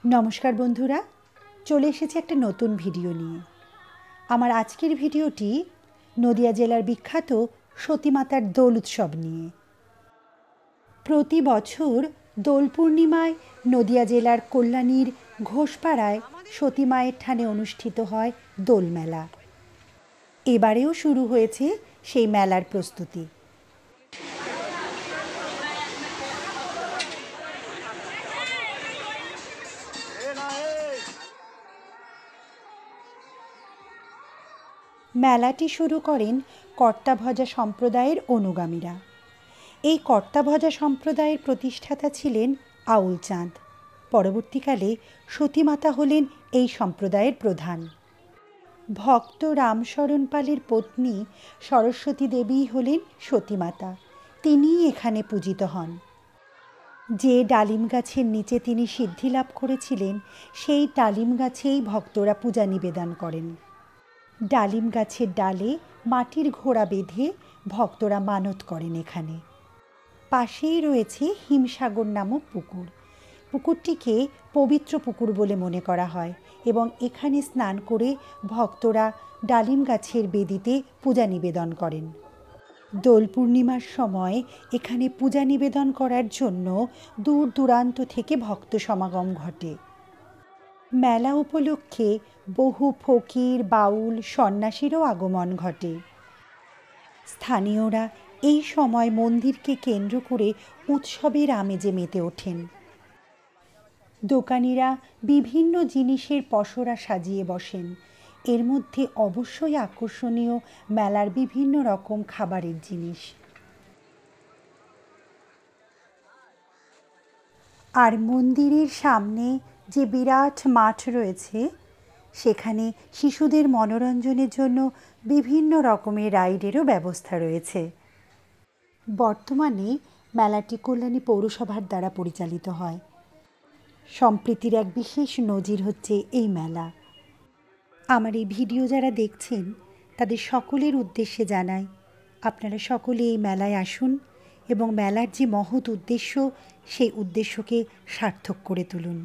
নমস্কার বন্ধুরা, চলে এসেছি একটা নতুন ভিডিও নিয়ে। আমার আজকের ভিডিওটি নদিয়া জেলার বিখ্যাত সতীমাতার দোল উৎসব নিয়ে। প্রতি বছর দোল পূর্ণিমায় নদিয়া জেলার কল্যাণীর ঘোষপাড়ায় সতী মায়ের ঠানে অনুষ্ঠিত হয় দোল মেলা। এবারেও শুরু হয়েছে সেই মেলার প্রস্তুতি। মেলাটি শুরু করেন কর্তাভজা সম্প্রদায়ের অনুগামীরা। এই কর্তাভজা সম্প্রদায়ের প্রতিষ্ঠাতা ছিলেন আউল চাঁদ। পরবর্তীকালে সতীমাতা হলেন এই সম্প্রদায়ের প্রধান। ভক্ত রামশরণ পালের পত্নী সরস্বতী দেবী হলেন সতীমাতা। তিনিই এখানে পূজিত হন। যে ডালিম গাছের নিচে তিনি সিদ্ধি লাভ করেছিলেন, সেই ডালিম গাছেই ভক্তরা পূজা নিবেদন করেন। ডালিম গাছের ডালে মাটির ঘোড়া বেঁধে ভক্তরা মানত করেন এখানে। পাশেই রয়েছে হিমসাগর নামক পুকুর। পুকুরটিকে পবিত্র পুকুর বলে মনে করা হয় এবং এখানে স্নান করে ভক্তরা ডালিম গাছের বেদিতে পূজা নিবেদন করেন। দোল পূর্ণিমার সময় এখানে পূজা নিবেদন করার জন্য দূর দূরান্ত থেকে ভক্ত সমাগম ঘটে। মেলা উপলক্ষে বহু ফকির, বাউল, সন্ন্যাসীরও আগমন ঘটে। স্থানীয়রা এই সময় মন্দিরকে কেন্দ্র করে উৎসবের আমেজে মেতে ওঠেন। দোকানিরা বিভিন্ন জিনিসের পসরা সাজিয়ে বসেন। এর মধ্যে অবশ্যই আকর্ষণীয় মেলার বিভিন্ন রকম খাবারের জিনিস। আর মন্দিরের সামনে যে বিরাট মাঠ রয়েছে, সেখানে শিশুদের মনোরঞ্জনের জন্য বিভিন্ন রকমের রাইডেরও ব্যবস্থা রয়েছে। বর্তমানে মেলাটি কল্যাণী পৌরসভার দ্বারা পরিচালিত হয়। সম্প্রীতির এক বিশেষ নজির হচ্ছে এই মেলা। আমার এই ভিডিও যারা দেখছেন তাদের সকলের উদ্দেশ্যে জানাই, আপনারা সকলে এই মেলায় আসুন এবং মেলার যে মহৎ উদ্দেশ্য, সেই উদ্দেশ্যকে সার্থক করে তুলুন।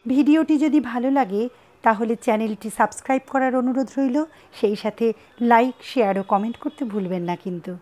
ভিডিওটি যদি ভালো লাগে তাহলে চ্যানেলটি সাবস্ক্রাইব করার অনুরোধ রইল। সেই সাথে লাইক, শেয়ার ও কমেন্ট করতে ভুলবেন না কিন্তু।